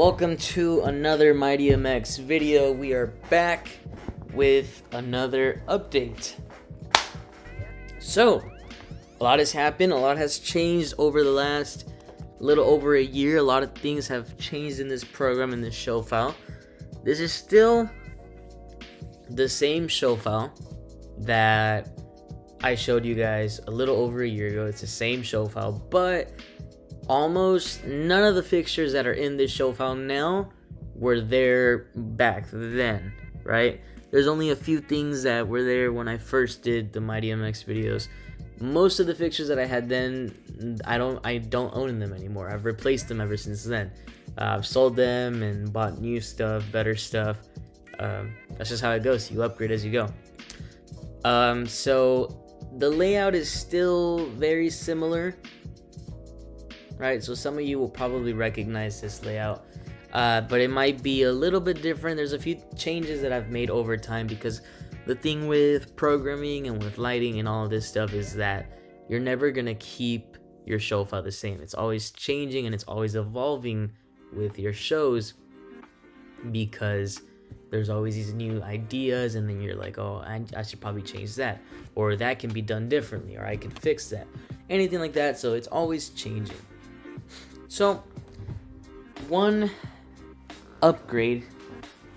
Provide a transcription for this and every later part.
Welcome to another MyDMX video. We are back with another update. So, a lot has happened, a lot has changed over the last little over a year. A lot of things have changed in this program, in this show file. This is still the same show file that I showed you guys a little over a year ago. It's the same show file, but almost none of the fixtures that are in this show file now were there back then, right? There's only a few things that were there when I first did the MyDMX videos. Most of the fixtures that I had then, I don't own them anymore. I've replaced them ever since then. I've sold them and bought new stuff, better stuff. That's just how it goes. You upgrade as you go. So the layout is still very similar, right? So some of you will probably recognize this layout, but it might be a little bit different. There's a few changes that I've made over time, because the thing with programming and with lighting and all of this stuff is that you're never gonna keep your show file the same. It's always changing and it's always evolving with your shows, because there's always these new ideas, and then you're like, oh, I should probably change that, or that can be done differently, or I can fix that, anything like that. So it's always changing. So one upgrade,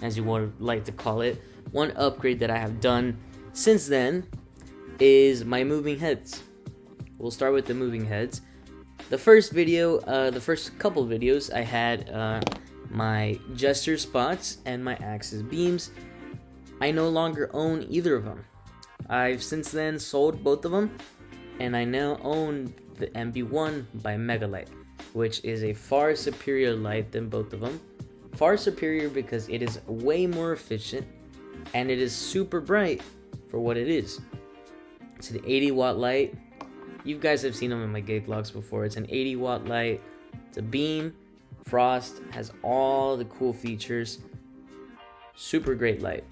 as you would like to call it, one upgrade that I have done since then is my moving heads. We'll start with the moving heads. The first video, the first couple videos, I had my gesture spots and my axis beams. I no longer own either of them. I've since then sold both of them, and I now own the MB1 by Megalight, which is a far superior light than both of them. Far superior because it is way more efficient and it is super bright for what it is. It's an 80-watt light. You guys have seen them in my gig vlogs before. It's an 80-watt light. It's a beam. Frost, has all the cool features. Super great light.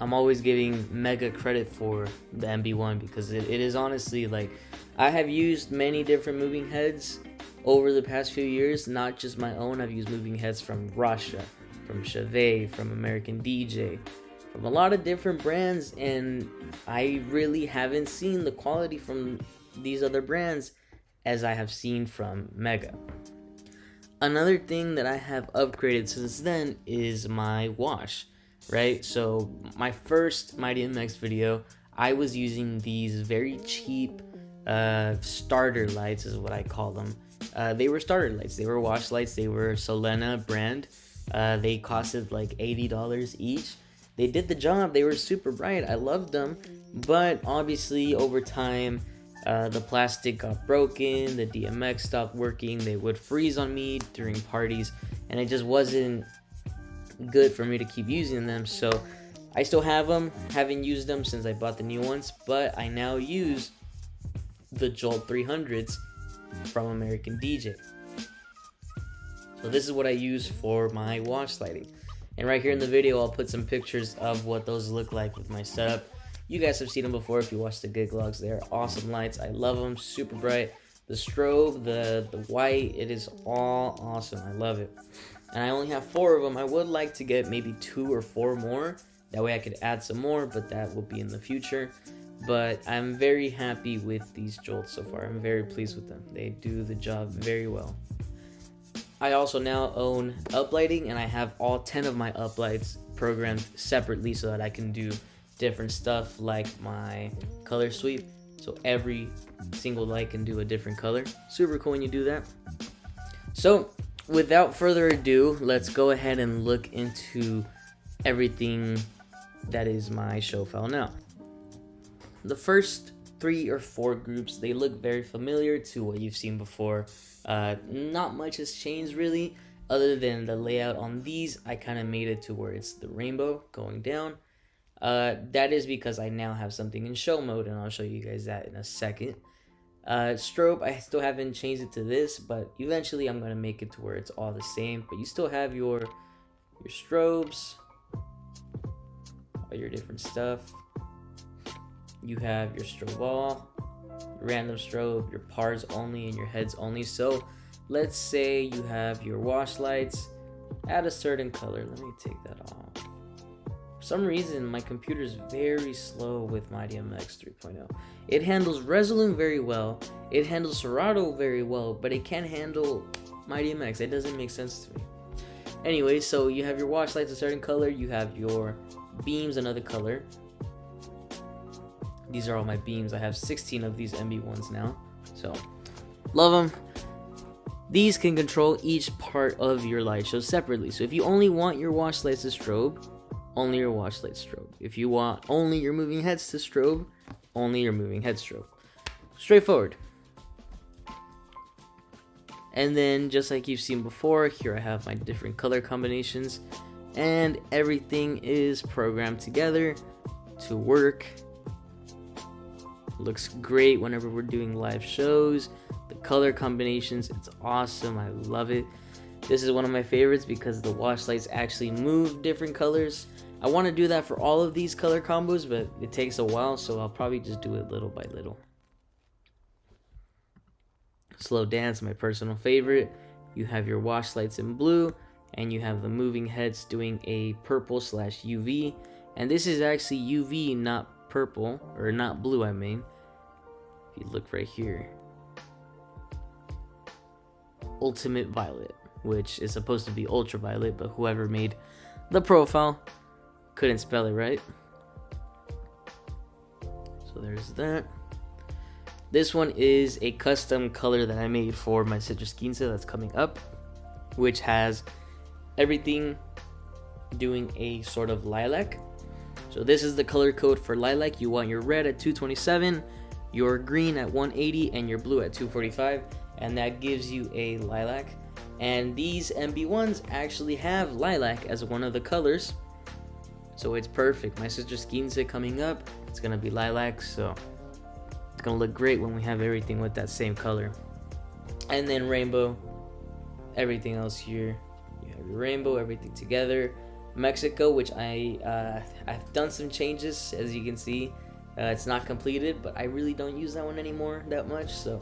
I'm always giving mega credit for the MB1 because it is honestly, like, I have used many different moving heads over the past few years, not just my own. I've used moving heads from Russia, from Showfile, from American DJ, from a lot of different brands, and I really haven't seen the quality from these other brands as I have seen from Mega. Another thing that I have upgraded since then is my wash, right? So my first MyDMX video, I was using these very cheap starter lights is what I call them. They were starter lights. They were wash lights. They were Solena brand. They costed like $80 each. They did the job. They were super bright. I loved them. But obviously over time, the plastic got broken, the DMX stopped working, they would freeze on me during parties, and it just wasn't good for me to keep using them. So I still have them, haven't used them since I bought the new ones, but I now use the Jolt 300s from American DJ. So this is what I use for my wash lighting. And right here in the video, I'll put some pictures of what those look like with my setup. You guys have seen them before if you watch the gig vlogs. They're awesome lights. I love them. Super bright. The strobe, the white, it is all awesome. I love it. And I only have 4 of them. I would like to get maybe 2 or 4 more. That way I could add some more, but that will be in the future. But I'm very happy with these Jolts so far. I'm very pleased with them. They do the job very well. I also now own uplighting, and I have all 10 of my uplights programmed separately so that I can do different stuff like my color sweep, so every single light can do a different color. Super cool when you do that. So without further ado, let's go ahead and look into everything that is my show file now. The first 3 or 4 groups, they look very familiar to what you've seen before. Not much has changed really, other than the layout on these. I kind of made it to where it's the rainbow going down. That is because I now have something in show mode, and I'll show you guys that in a second. Strobe, I still haven't changed it to this, but eventually I'm going to make it to where it's all the same. But you still have your strobes, all your different stuff. You have your strobe all, your random strobe, your pars only, and your heads only. So let's say you have your wash lights, add a certain color. Let me take that off. For some reason, my computer is very slow with MyDMX 3.0. It handles Resolume very well, it handles Serato very well, but it can't handle MyDMX. It doesn't make sense to me. Anyway, so you have your wash lights a certain color, you have your beams another color. These are all my beams. I have 16 of these MB1s now, so love them. These can control each part of your light show separately. So if you only want your wash lights to strobe, only your wash lights strobe. If you want only your moving heads to strobe, only your moving heads strobe. Straightforward. And then just like you've seen before, here I have my different color combinations, and everything is programmed together to work. Looks great whenever we're doing live shows. The color combinations, it's awesome. I love it. This is one of my favorites because the wash lights actually move different colors. I want to do that for all of these color combos, but it takes a while, so I'll probably just do it little by little. Slow dance, my personal favorite. You have your wash lights in blue, and you have the moving heads doing a purple / UV. And this is actually UV, not purple, or not blue, I mean. If you look right here. Ultimate Violet, which is supposed to be ultraviolet, but whoever made the profile couldn't spell it right. So there's that. This one is a custom color that I made for my Citrus 15 that's coming up, which has everything doing a sort of lilac. So this is the color code for lilac. You want your red at 227, your green at 180, and your blue at 245, and that gives you a lilac. And these MB1s actually have lilac as one of the colors, so it's perfect. My Citrus 15 coming up, it's gonna be lilac, so it's gonna look great when we have everything with that same color. And then rainbow, everything else here. You have your rainbow, everything together. Mexico, which I've done some changes, as you can see. It's not completed, but I really don't use that one anymore that much, so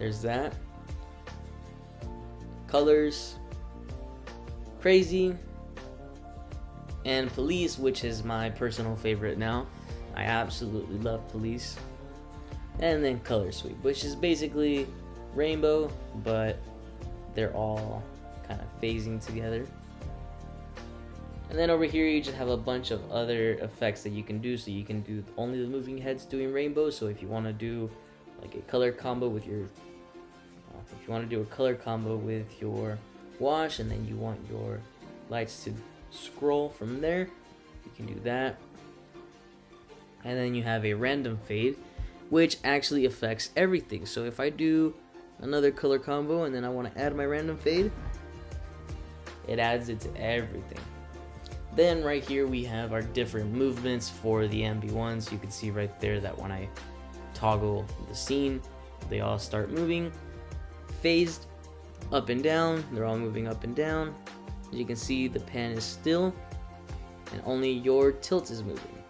there's that. Colors, crazy, and police, which is my personal favorite now. I absolutely love police. And then color sweep, which is basically rainbow, but they're all kind of phasing together. And then over here you just have a bunch of other effects that you can do. So you can do only the moving heads doing rainbow. So if you want to do like a color combo with your wash, and then you want your lights to scroll from there, you can do that. And then you have a random fade, which actually affects everything. So if I do another color combo and then I want to add my random fade, it adds it to everything. Then right here we have our different movements for the MB1s. You can see right there that when I toggle the scene, they all start moving, phased up and down. They're all moving up and down. As you can see, the pan is still and only your tilt is moving.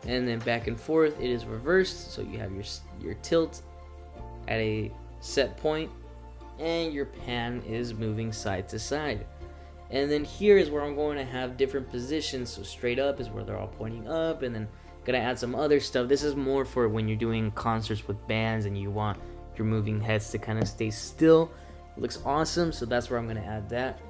And then back and forth, it is reversed. So you have your tilt at a set point and your pan is moving side to side. And then here is where I'm going to have different positions. So straight up is where they're all pointing up, and then gonna add some other stuff. This is more for when you're doing concerts with bands and you want your moving heads to kind of stay still. It looks awesome, so that's where I'm gonna add that.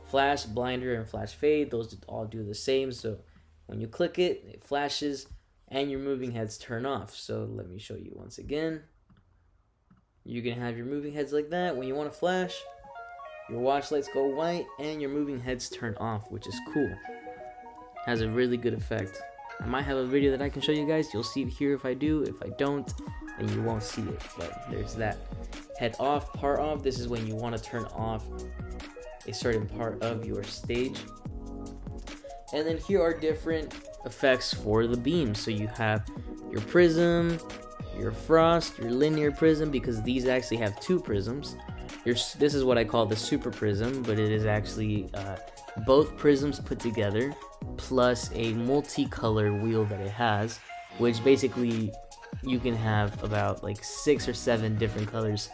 Flash, blinder, and flash fade, those all do the same. So when you click it, it flashes and your moving heads turn off. So let me show you once again. You can have your moving heads like that. When you want to flash, your watch lights go white and your moving heads turn off, which is cool. Has a really good effect. I might have a video that I can show you guys. You'll see it here if I do. If I don't, then you won't see it. But there's that. Head off, part off. This is when you want to turn off a certain part of your stage. And then here are different effects for the beams. So you have your prism, your frost, your linear prism, because these actually have two prisms. This is what I call the super prism, but it is actually both prisms put together plus a multicolor wheel that it has, which basically you can have about like 6 or 7 different colors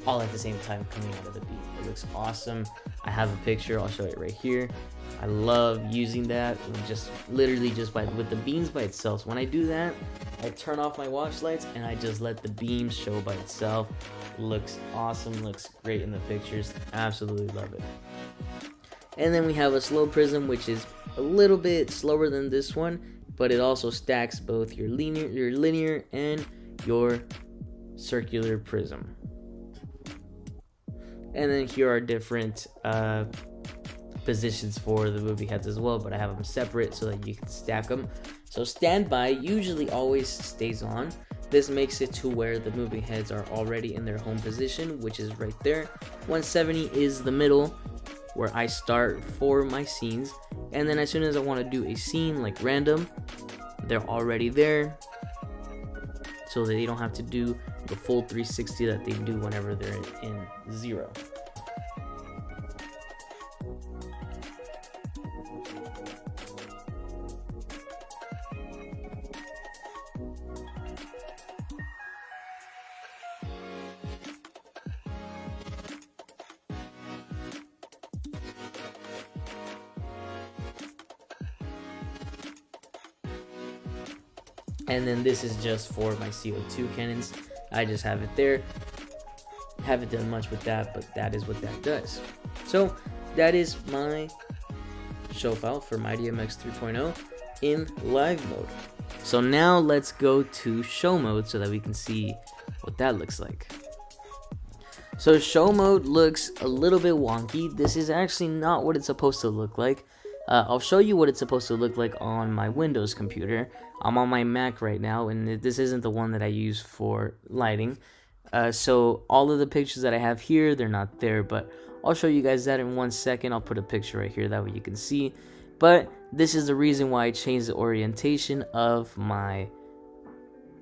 all at the same time coming out of the beam. It looks awesome. I have a picture, I'll show it right here. I love using that, just literally just with the beams by itself. So when I do that, I turn off my watch lights and I just let the beams show by itself. Looks awesome, looks great in the pictures. Absolutely love it. And then we have a slow prism, which is a little bit slower than this one, but it also stacks both your linear and your circular prism. And then here are different positions for the movie heads as well, but I have them separate so that you can stack them. So standby usually always stays on. This makes it to where the movie heads are already in their home position, which is right there. 170 is the middle where I start for my scenes, and then as soon as I want to do a scene like random, they're already there, so that they don't have to do the full 360 that they do whenever they're in 0. And then this is just for my CO2 cannons. I just have it there. Haven't done much with that, but that is what that does. So that is my show file for MyDMX 3.0 in live mode. So now let's go to show mode so that we can see what that looks like. So show mode looks a little bit wonky. This is actually not what it's supposed to look like. I'll show you what it's supposed to look like on my Windows computer. I'm on my Mac right now, and this isn't the one that I use for lighting. So all of the pictures that I have here, they're not there, but I'll show you guys that in 1 second. I'll put a picture right here, that way you can see. But this is the reason why I changed the orientation of my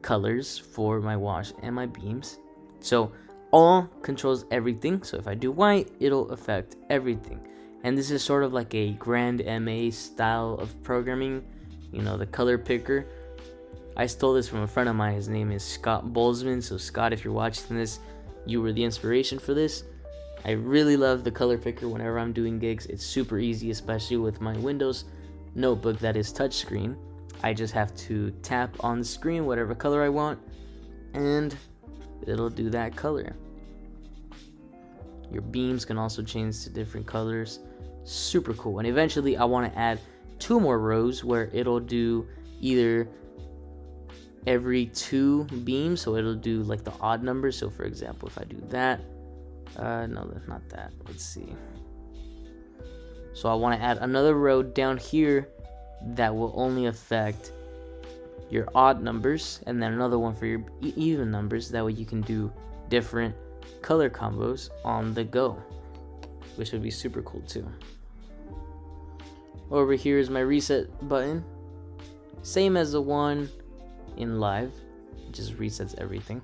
colors for my wash and my beams. So all controls everything. So if I do white, it'll affect everything. And this is sort of like a grand MA style of programming, you know, the color picker. I stole this from a friend of mine. His name is Scott Bolzman. So Scott, if you're watching this, you were the inspiration for this. I really love the color picker whenever I'm doing gigs. It's super easy, especially with my Windows notebook that is touchscreen. I just have to tap on the screen whatever color I want, and it'll do that color. Your beams can also change to different colors. Super cool. And eventually I want to add 2 more rows where it'll do either every 2 beams, so it'll do like the odd numbers. So for example, if I do that, no, that's not that. Let's see. So I want to add another row down here that will only affect your odd numbers, and then another one for your even numbers. That way you can do different color combos on the go, which would be super cool too. Over here is my reset button, same as the one in live, it just resets everything.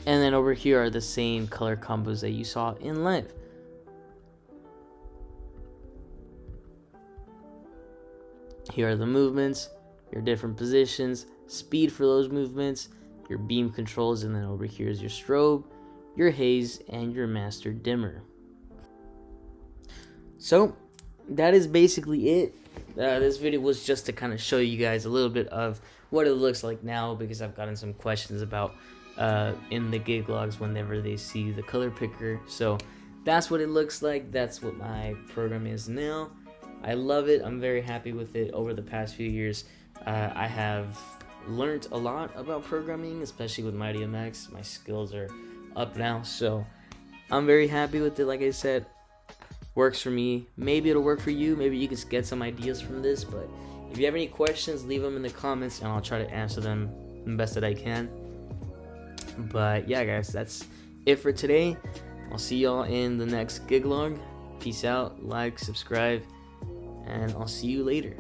And then over here are the same color combos that you saw in live. Here are the movements, your different positions, speed for those movements, your beam controls, and then over here is your strobe, your haze, and your master dimmer. So that is basically it. This video was just to kind of show you guys a little bit of what it looks like now, because I've gotten some questions about in the gig logs whenever they see the color picker. So that's what it looks like. That's what my program is now. I love it. I'm very happy with it. Over the past few years, I have learned a lot about programming, especially with MyDMX. My skills are up now, so I'm very happy with it. Like I said, works for me. Maybe it'll work for you. Maybe you can get some ideas from this. But if you have any questions, leave them in the comments and I'll try to answer them the best that I can. But yeah, guys, that's it for today. I'll see y'all in the next gig log. Peace out, like, subscribe, and I'll see you later.